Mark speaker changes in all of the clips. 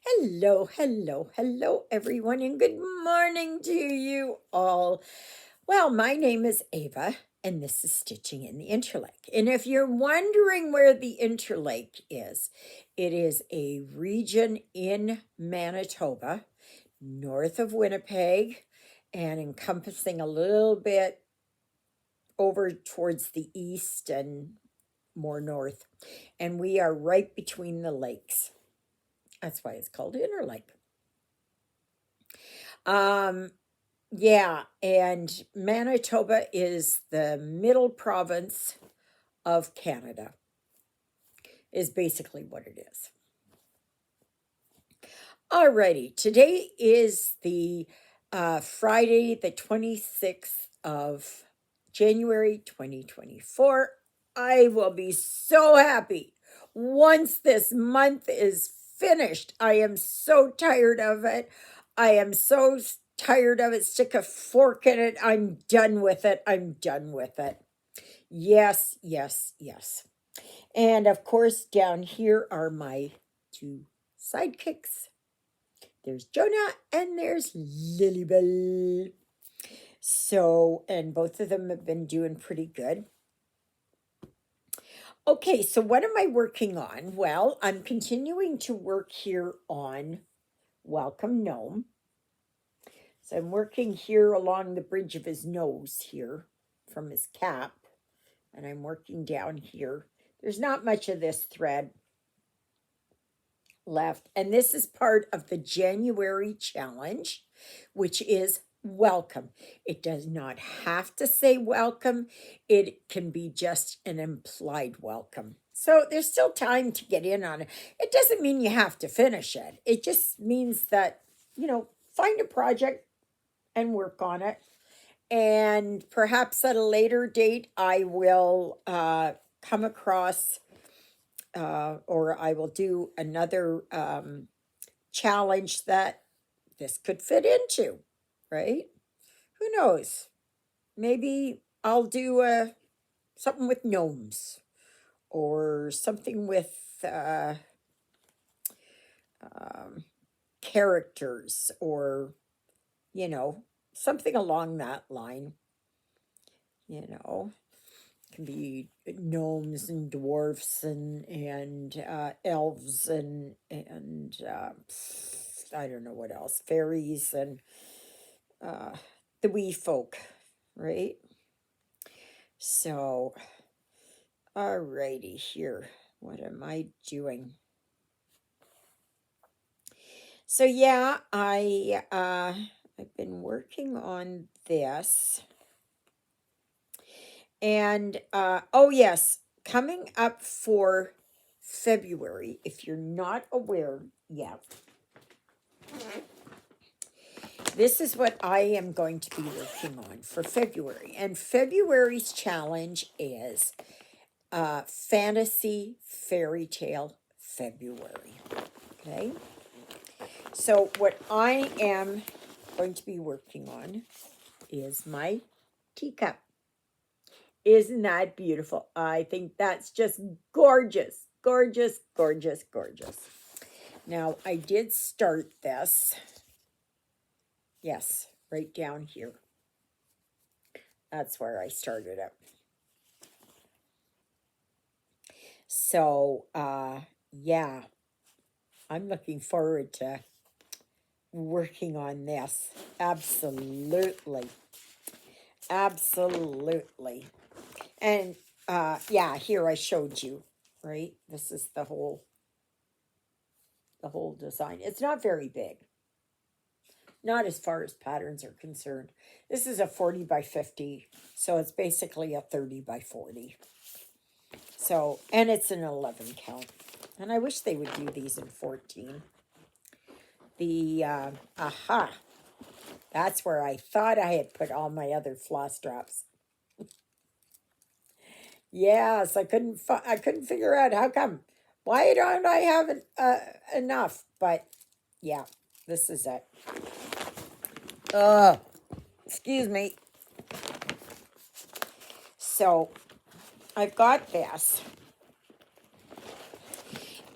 Speaker 1: Hello, hello, hello, everyone, and good morning to you all. Well, my name is Ava, and this is Stitching in the Interlake. And if you're wondering where the Interlake is, it is a region in Manitoba, north of Winnipeg, and encompassing a little bit over towards the east and more north. And we are right between the lakes. That's why it's called Interlake. Um, yeah, and Manitoba is the middle province of Canada, is basically what it is. Alrighty, today is the Friday, the 26th of January 2024. I will be so happy once this month is finished. I am so tired of it. I am so tired of it. Stick a fork in it. I'm done with it. I'm done with it. Yes, yes, yes. And of course, down here are my two sidekicks. There's Jonah and there's Lilybell. So, and both of them have been doing pretty good. Okay, so what am I working on? Well, I'm continuing to work here on Welcome Gnome. So I'm working here along the bridge of his nose here from his cap. And I'm working down here. There's not much of this thread left. And this is part of the January challenge, which is welcome. It does not have to say welcome, it can be just an implied welcome. So there's still time to get in on it. It doesn't mean you have to finish it, it just means that, find a project and work on it. And perhaps at a later date, I will come across or I will do another challenge that this could fit into, right? Who knows? Maybe I'll do something with gnomes or something with um, characters or, you know, something along that line. You know, can be gnomes and dwarfs and elves and I don't know what else, fairies and uh, the wee folk, right? So, alrighty here. What am I doing? So yeah, I've been working on this, and oh yes, coming up for February. If you're not aware yet, this is what I am going to be working on for February. And February's challenge is Fantasy Fairy Tale February. Okay. So, what I am going to be working on is my teacup. Isn't that beautiful? I think that's just gorgeous. Gorgeous, gorgeous, gorgeous. Now, I did start this. Yes, right down here. That's where I started it. So, yeah, I'm looking forward to working on this. Absolutely. Absolutely. And yeah, here I showed you, right? This is the whole design. It's not very big. Not as far as patterns are concerned. This is a 40 by 50, so it's basically a 30 by 40. So, and it's an 11 count. And I wish they would do these in 14. The, aha, that's where I thought I had put all my other floss drops. Yes, I couldn't figure out how come. Why don't I have enough? But yeah, this is it. Excuse me. So I've got this.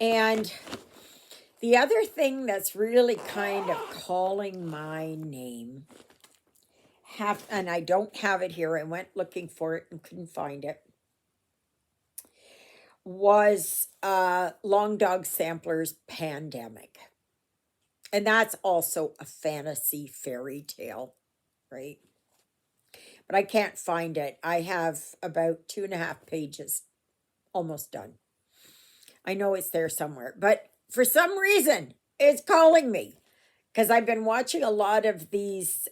Speaker 1: And The other thing that's really kind of calling my name, and I don't have it here, I went looking for it and couldn't find it, was Long Dog Sampler's Pandemic. And that's also a fantasy fairy tale, right? But I can't find it. I have about 2.5 pages almost done. I know it's there somewhere, but for some reason, it's calling me because I've been watching a lot of these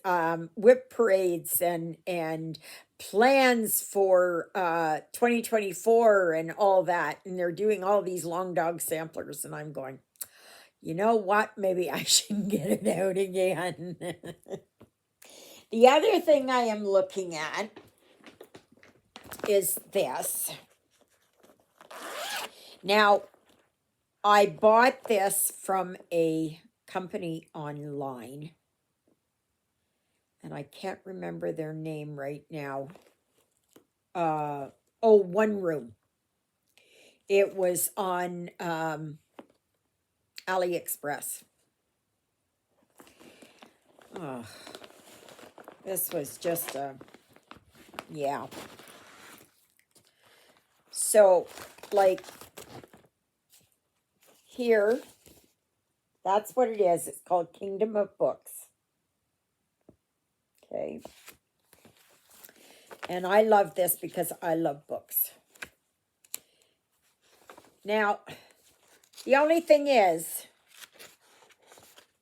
Speaker 1: whip parades and plans for 2024 and all that, and they're doing all these long dog samplers, and I'm going, you know what? Maybe I should get it out again. The other thing I am looking at is this. Now, I bought this from a company online, and I can't remember their name right now. One Room. It was on AliExpress. Oh, this was just yeah. So, like, here, that's what it is. It's called Kingdom of Books. Okay. And I love this because I love books. Now, the only thing is,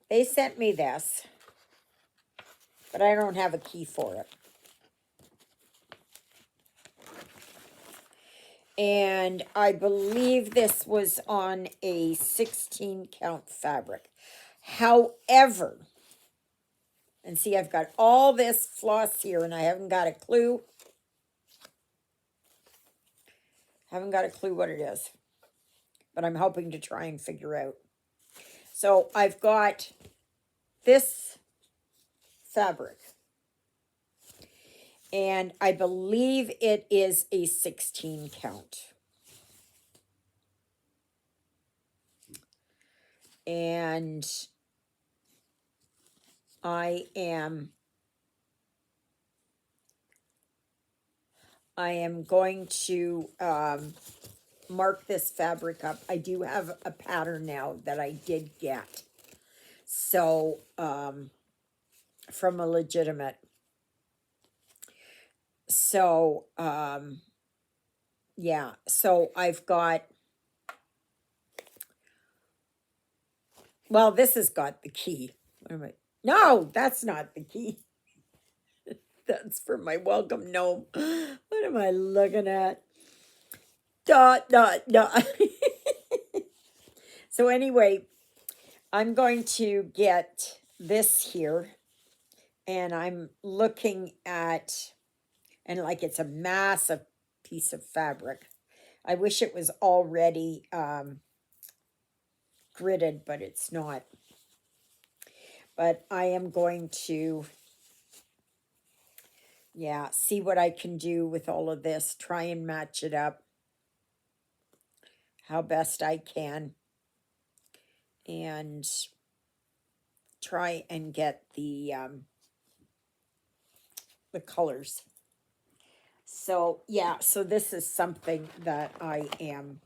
Speaker 1: they sent me this, but I don't have a key for it. And I believe this was on a 16 count fabric. However, and see, I've got all this floss here and I haven't got a clue. Haven't got a clue what it is, but I'm hoping to try and figure out. So I've got this fabric, and I believe it is a 16 count. And I am going to mark this fabric up. I do have a pattern now that I did get. So, from a legitimate. So, yeah. So I've got, well, this has got the key. What am I? No, that's not the key. That's for my welcome gnome. What am I looking at? Dot, dot, dot. So anyway, I'm going to get this here, and I'm looking at, and like it's a massive piece of fabric. I wish it was already gridded, but it's not. But I am going to, yeah, see what I can do with all of this, try and match it up how best I can, and try and get the colors. So yeah, so this is something that I am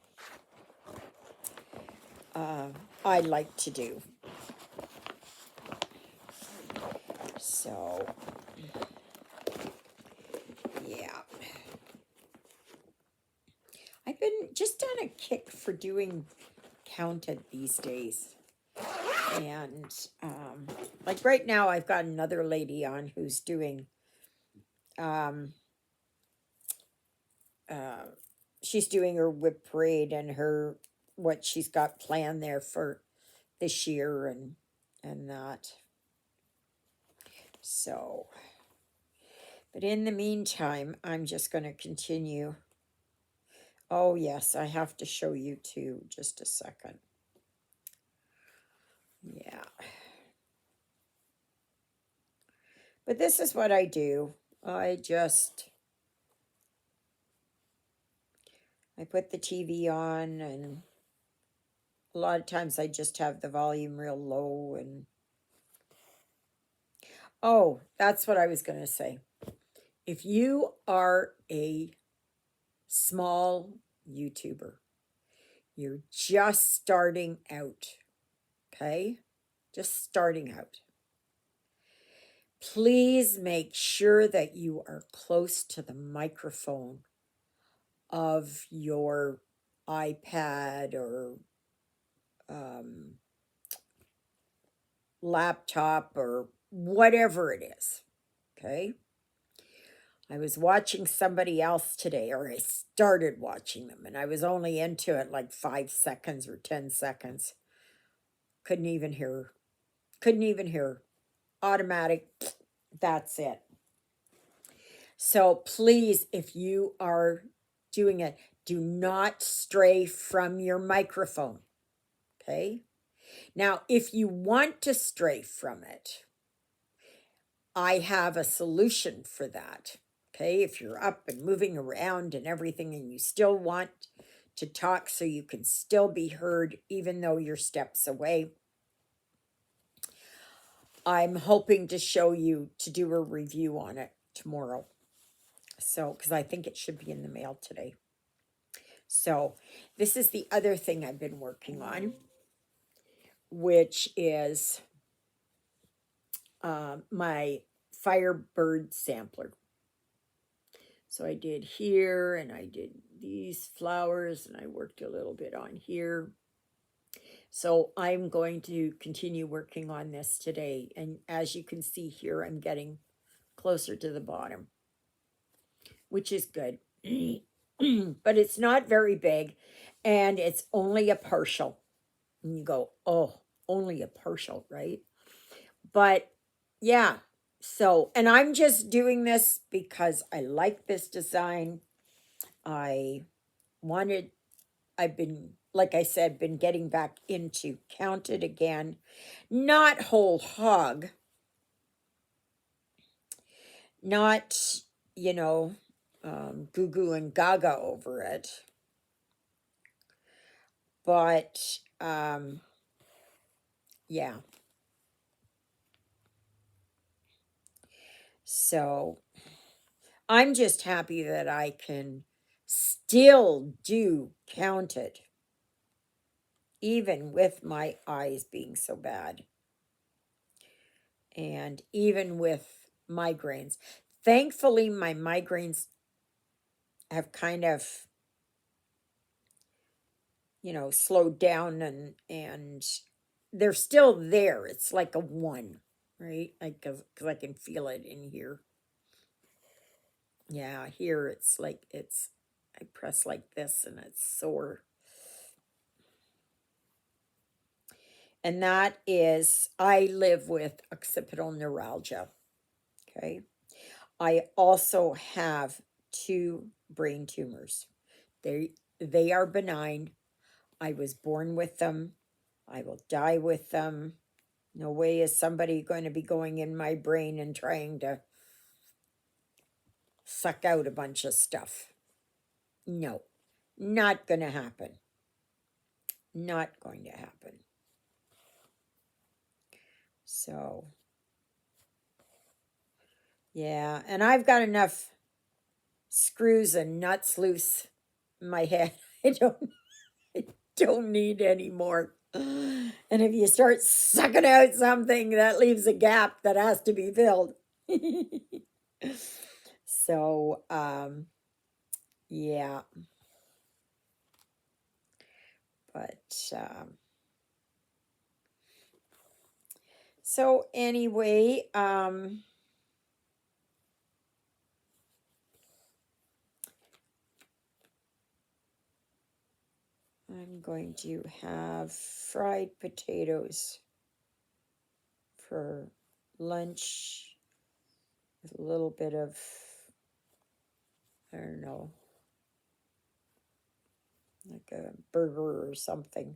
Speaker 1: I like to do. So yeah, I've been just on a kick for doing counted these days. And like right now I've got another lady on who's doing she's doing her whip parade and her what she's got planned there for this year and that. So, but in the meantime, I'm just going to continue. Oh yes, I have to show you too. Just a second. Yeah. But this is what I do. I put the TV on and a lot of times I just have the volume real low and oh, that's what I was going to say. If you are a small YouTuber, you're just starting out, okay? Just starting out. Please make sure that you are close to the microphone of your iPad or um, laptop or whatever it is, okay? I was watching somebody else today, or I started watching them, and I was only into it like 5 seconds or 10 seconds. Couldn't even hear. Couldn't even hear. Automatic. That's it. So please, if you are doing it, do not stray from your microphone. Okay? Now, if you want to stray from it, I have a solution for that. Okay? If you're up and moving around and everything and you still want to talk so you can still be heard even though you're steps away, I'm hoping to show you to do a review on it tomorrow. So, because I think it should be in the mail today. So, this is the other thing I've been working on, which is my Firebird sampler. So, I did here and I did these flowers and I worked a little bit on here. So, I'm going to continue working on this today. And as you can see here, I'm getting closer to the bottom, which is good. But it's not very big and it's only a partial. And you go, oh, only a partial, right? But yeah, so, and I'm just doing this because I like this design. I wanted, I've been, like I said, been getting back into Counted again. Not whole hog. Not, you know, goo goo and gaga over it. But, yeah. So I'm just happy that I can still do Counted, even with my eyes being so bad, and even with migraines. Thankfully, my migraines have kind of, slowed down and they're still there. It's like a 1, right? Like, because I can feel it in here. Yeah, here it's like I press like this and it's sore. And that is, I live with occipital neuralgia. Okay. I also have 2 brain tumors. They are benign. I was born with them. I will die with them. No way is somebody going to be going in my brain and trying to suck out a bunch of stuff. No, not going to happen. Not going to happen. So, yeah, and I've got enough screws and nuts loose in my head. I don't need any more. And if you start sucking out something, that leaves a gap that has to be filled. So, yeah. But, so anyway, I'm going to have fried potatoes for lunch with a little bit of, I don't know, like a burger or something.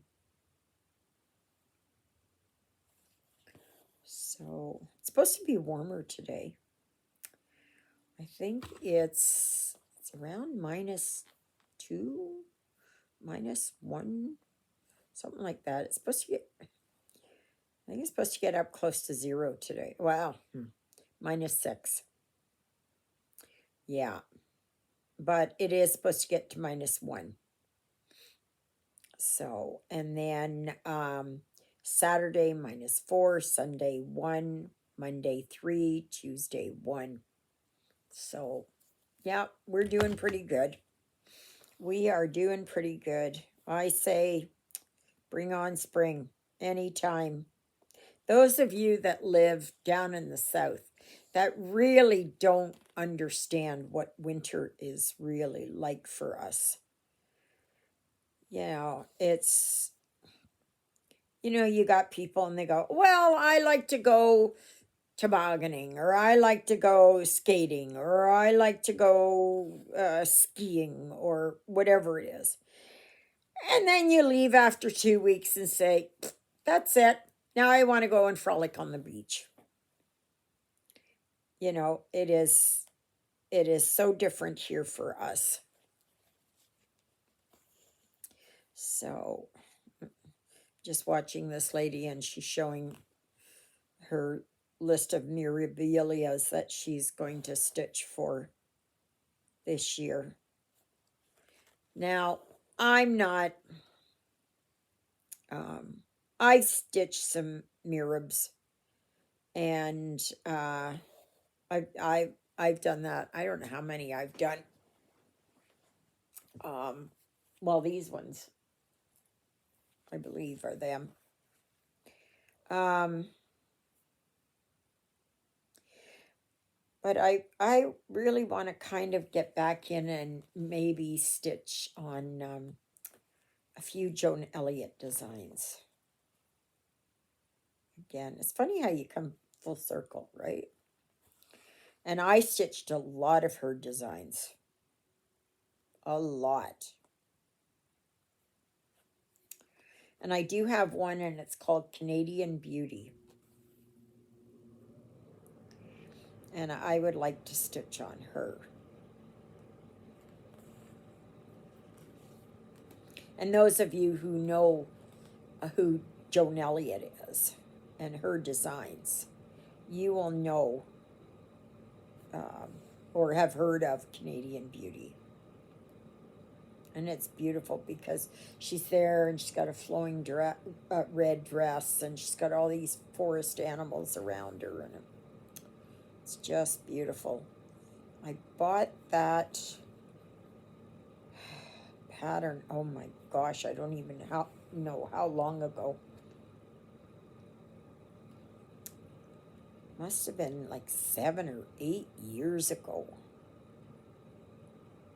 Speaker 1: So it's supposed to be warmer today. I think it's around -2, -1, something like that. It's supposed to get, I think it's supposed to get up close to 0 today. Wow, -6. Yeah, but it is supposed to get to -1. So, and then Saturday -4, Sunday 1, Monday 3, Tuesday 1. So, yeah, we're doing pretty good. We are doing pretty good. I say bring on spring anytime. Those of you that live down in the south that really don't understand what winter is really like for us. You know, it's, you got people and they go, well, I like to go tobogganing, or I like to go skating, or I like to go skiing, or whatever it is. And then you leave after 2 weeks and say, that's it. Now I want to go and frolic on the beach. It is so different here for us. So just watching this lady, and she's showing her list of mirabilias that she's going to stitch for this year. Now, I'm not, I've stitched some mirabs, and I've done that. I don't know how many I've done. Well, these ones, I believe, are them. But I really want to kind of get back in and maybe stitch on a few Joan Elliott designs. Again, it's funny how you come full circle, right? And I stitched a lot of her designs. A lot. And I do have one, and it's called Canadian Beauty. And I would like to stitch on her. And those of you who know who Joan Elliott is and her designs, you will know or have heard of Canadian Beauty. And it's beautiful because she's there and she's got a flowing red dress, and she's got all these forest animals around her, and it's just beautiful. I bought that pattern, oh my gosh, I don't even know how long ago. Must have been like 7 or 8 years ago.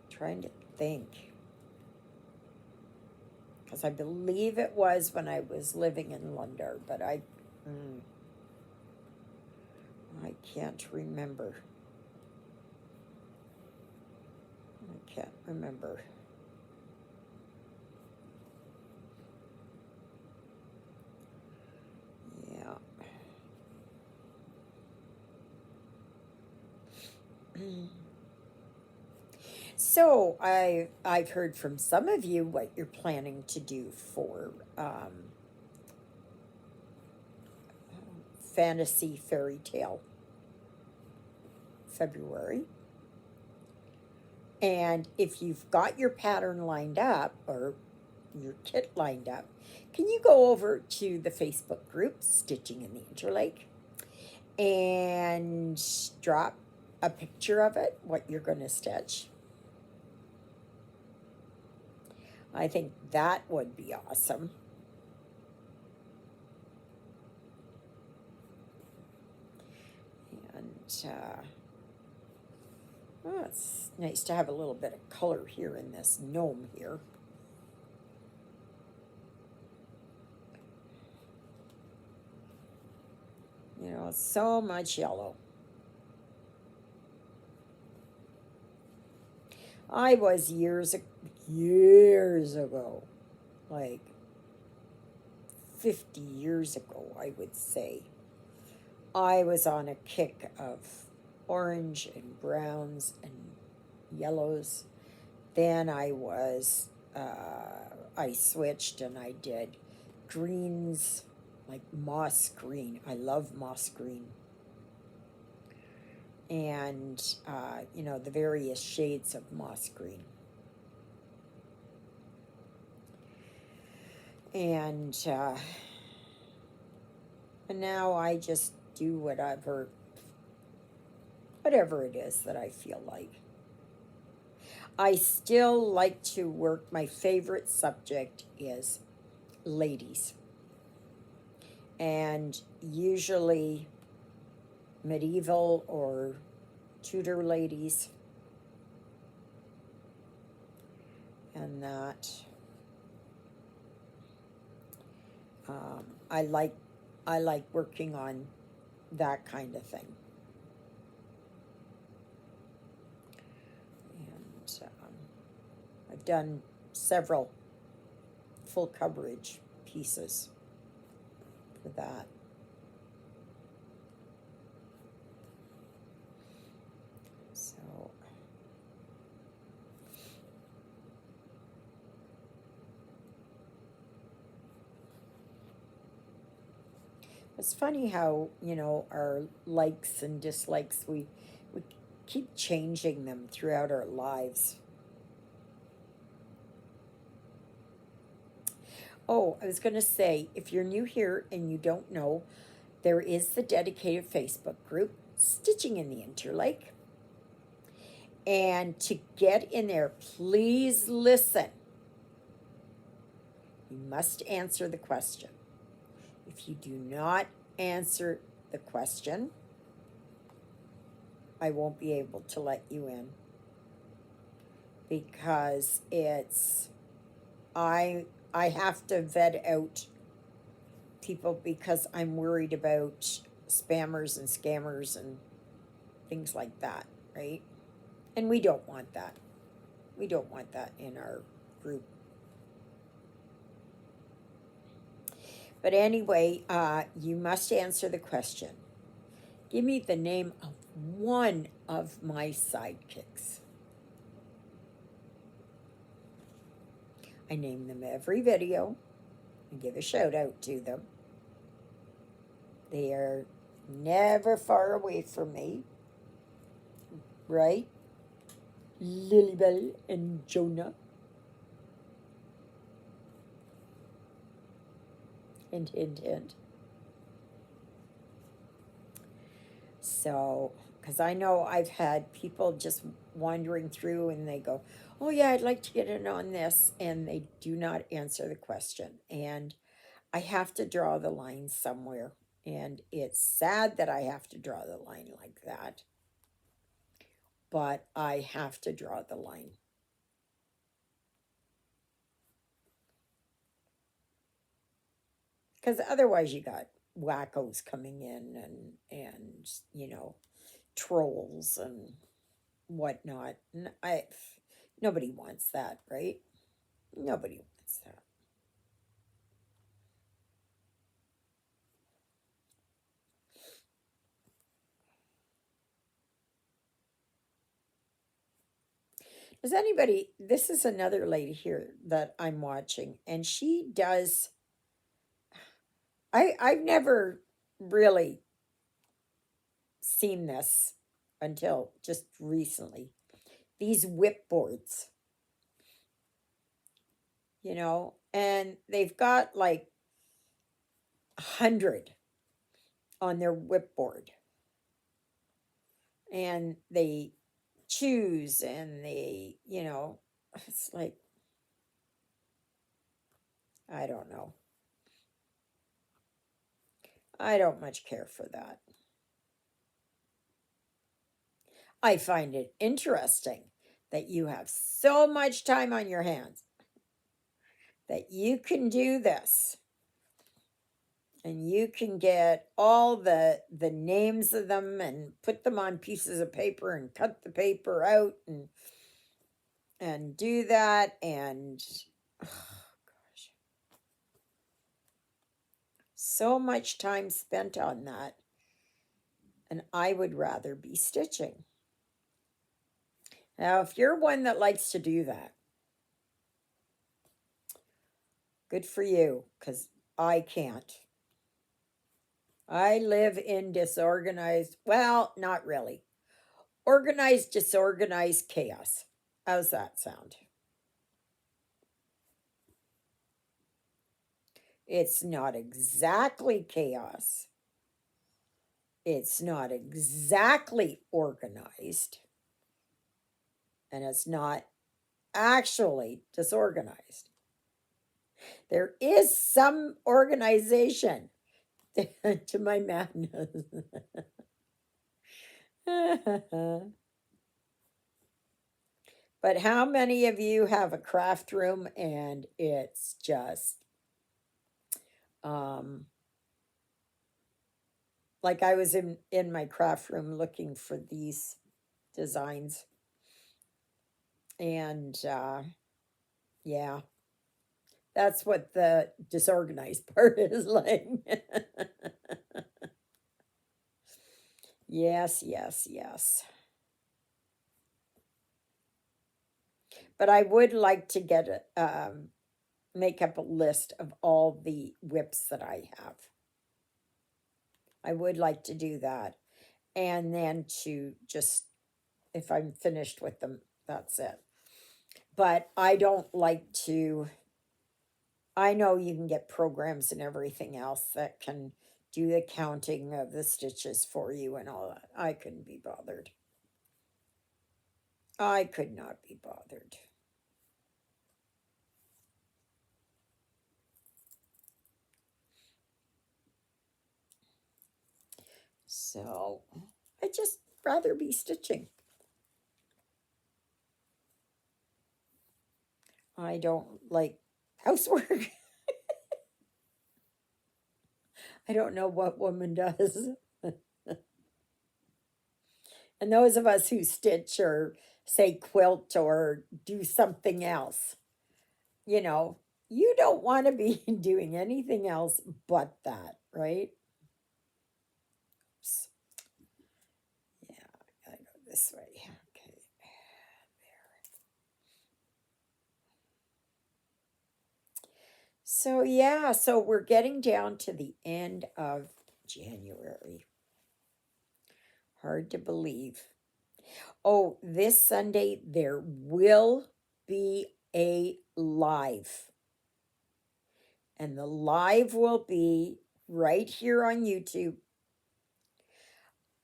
Speaker 1: Trying to think. Because I believe it was when I was living in London, but I can't remember. I can't remember. Yeah. So I've heard from some of you what you're planning to do for Fantasy Fairy Tale February. And if you've got your pattern lined up or your kit lined up, can you go over to the Facebook group, Stitching in the Interlake, and drop a picture of it, what you're going to stitch? I think that would be awesome. And well, it's nice to have a little bit of color here in this gnome here. You know, so much yellow. I was years ago, like 50 years ago, I would say, I was on a kick of orange and browns and yellows. Then I switched and I did greens, like moss green. I love moss green. And, the various shades of moss green. And now I just do whatever it is that I feel like. I still like to work. My favorite subject is ladies, and usually medieval or Tudor ladies, and that I like. I like working on that kind of thing, and I've done several full coverage pieces for that. So it's funny how, our likes and dislikes, we keep changing them throughout our lives. Oh, I was going to say, if you're new here and you don't know, there is the dedicated Facebook group, Stitching in the Interlake. And to get in there, please listen. You must answer the question. If you do not answer the question, I won't be able to let you in, because I have to vet out people because I'm worried about spammers and scammers and things like that, right? And we don't want that. We don't want that in our group. But anyway, you must answer the question. Give me the name of one of my sidekicks. I name them every video and give a shout out to them. They are never far away from me, right? Lilybell and Jonah. Hint, hint, hint. So, because I know I've had people just wandering through and they go, oh, yeah, I'd like to get in on this. And they do not answer the question. And I have to draw the line somewhere. And it's sad that I have to draw the line like that. But I have to draw the line. Because otherwise you got wackos coming in and trolls and whatnot. And nobody wants that, right? Nobody wants that. Does anybody, this is another lady here that I'm watching, and she does, I've never really seen this until just recently. These whip boards, and they've got like 100 on their whip board. And they choose and it's like, I don't know. I don't much care for that. I find it interesting that you have so much time on your hands that you can do this, and you can get all the names of them and put them on pieces of paper and cut the paper out and do that, and oh gosh, so much time spent on that, and I would rather be stitching. Now, if you're one that likes to do that, good for you, because I can't. I live in disorganized, well, not really. Organized, disorganized chaos. How's that sound? It's not exactly chaos. It's not exactly organized. And it's not actually disorganized. There is some organization to my madness. But how many of you have a craft room and it's just um like I was in my craft room looking for these designs and yeah, that's what the disorganized part is like. Yes, yes, yes. But I would like to get make up a list of all the whips that I have. I would like to do that. And then to just, if I'm finished with them, that's it. But I don't like to, I know you can get programs and everything else that can do the counting of the stitches for you and all that. I couldn't be bothered. I could not be bothered. So I just rather be stitching. I don't like housework. I don't know what woman does. And those of us who stitch or say quilt or do something else, you know, you don't want to be doing anything else but that, right? Oops. Yeah, I gotta go this way. Okay. So, yeah, so we're getting down to the end of January. Hard to believe. Oh, this Sunday there will be a live. And the live will be right here on YouTube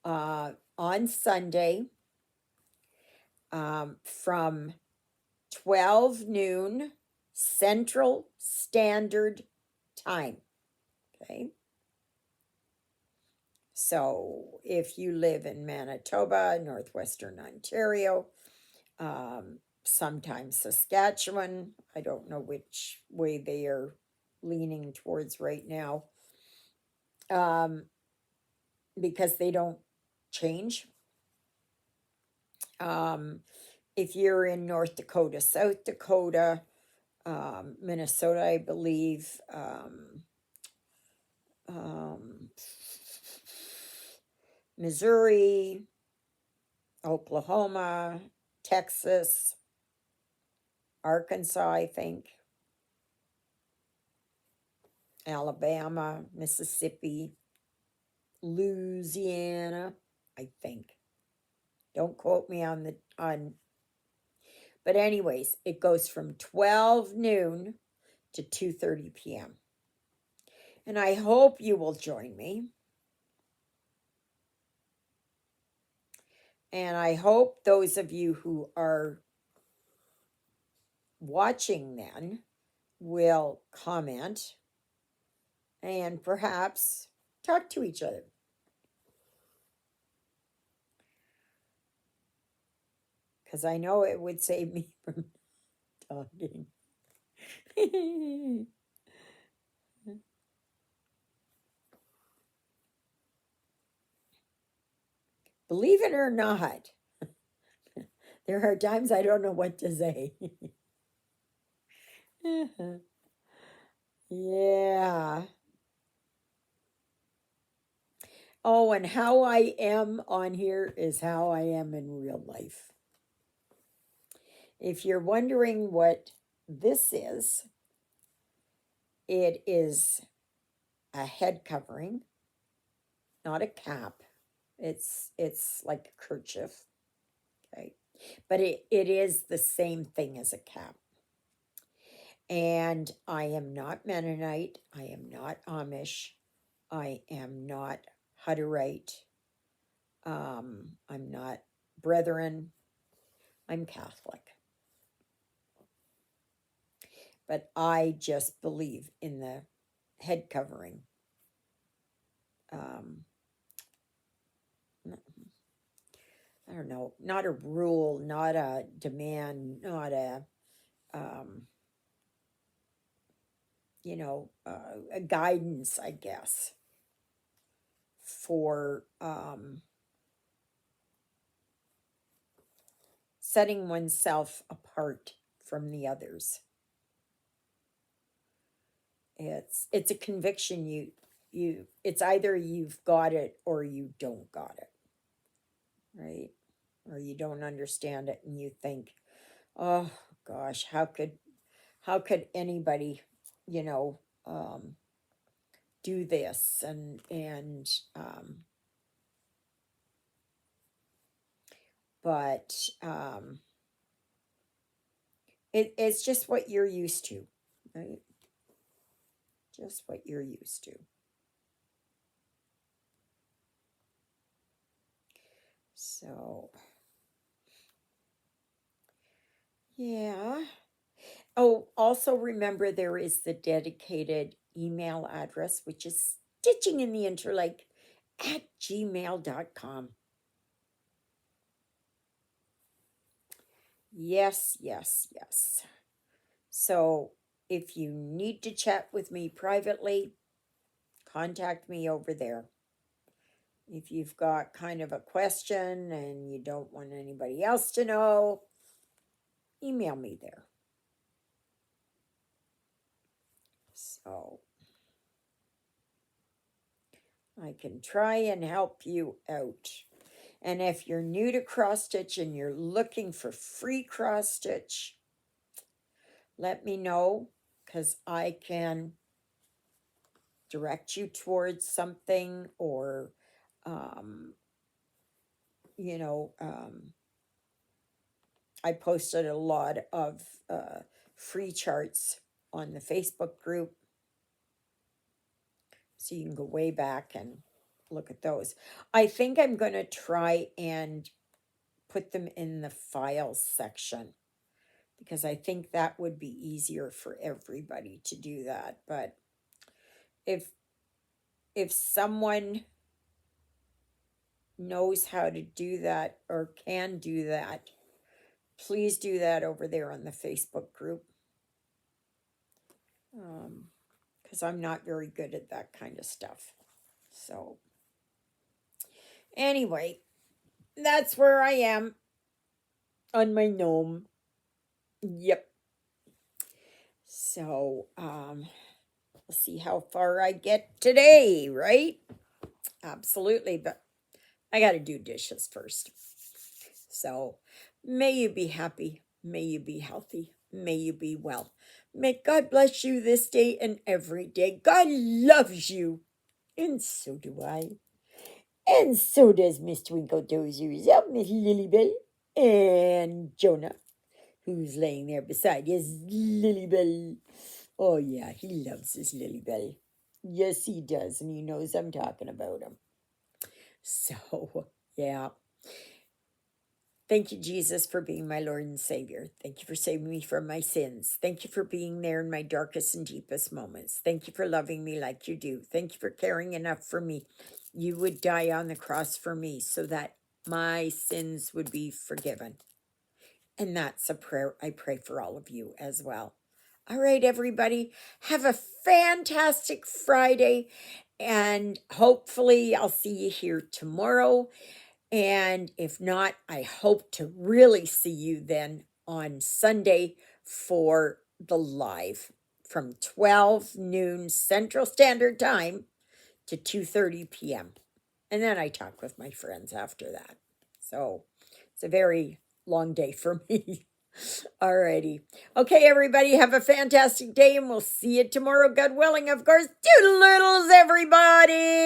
Speaker 1: on Sunday from 12 noon Central Standard Time. Okay. So if you live in Manitoba, Northwestern Ontario, sometimes Saskatchewan, I don't know which way they are leaning towards right now, because they don't change. If you're in North Dakota, South Dakota, Minnesota, I believe, um, Missouri, Oklahoma, Texas, Arkansas, I think, Alabama, Mississippi, Louisiana, I think. Don't quote me on but anyways, it goes from 12 noon to 2:30 p.m. And I hope you will join me. And I hope those of you who are watching then will comment and perhaps talk to each other. Because I know it would save me from talking. Believe it or not, there are times I don't know what to say. Yeah. Oh, and how I am on here is how I am in real life. If you're wondering what this is, it is a head covering, not a cap. It's like a kerchief, okay? But it is the same thing as a cap. And I am not Mennonite. I am not Amish. I am not Hutterite. I'm not Brethren. I'm Catholic. But I just believe in the head covering. I don't know, not a rule, not a demand, not a, um, a guidance, I guess, for setting oneself apart from the others. It's a conviction. It's either you've got it or you don't got it, right? Or you don't understand it and you think, oh gosh, how could anybody, you know, do this but it's just what you're used to, right? Just what you're used to. So, yeah. Oh, also remember there is the dedicated email address, which is stitchingintheinterlake@gmail.com. Yes, yes, yes. So if you need to chat with me privately, contact me over there. If you've got kind of a question and you don't want anybody else to know, email me there. So I can try and help you out. And if you're new to cross stitch and you're looking for free cross stitch, let me know, because I can direct you towards something, or um, you know, I posted a lot of free charts on the Facebook group, so you can go way back and look at those. I think I'm going to try and put them in the files section, because I think that would be easier for everybody to do that. But if someone knows how to do that or can do that, please do that over there on the Facebook group, because I'm not very good at that kind of stuff. So anyway, that's where I am on my gnome. Yep. So we'll see how far I get today, right? Absolutely, but I got to do dishes first. So may you be happy, may you be healthy, may you be well. May God bless you this day and every day. God loves you, and so do I. And so does Miss Twinkle Toes yourself, Miss Lilybell, and Jonah, who's laying there beside his Lilybell. Oh yeah, he loves his Lilybell. Yes, he does, and he knows I'm talking about him. So, yeah. Thank you, Jesus, for being my Lord and Savior. Thank you for saving me from my sins. Thank you for being there in my darkest and deepest moments. Thank you for loving me like you do. Thank you for caring enough for me. You would die on the cross for me so that my sins would be forgiven. And that's a prayer I pray for all of you as well. All right, everybody, have a fantastic Friday. And hopefully I'll see you here tomorrow. And if not, I hope to really see you then on Sunday for the live from 12 noon Central Standard Time to 2:30 p.m. And then I talk with my friends after that. So it's a very long day for me. Alrighty. Okay, everybody, have a fantastic day, and we'll see you tomorrow, God willing, of course. Toodle-oodles, everybody. everybody.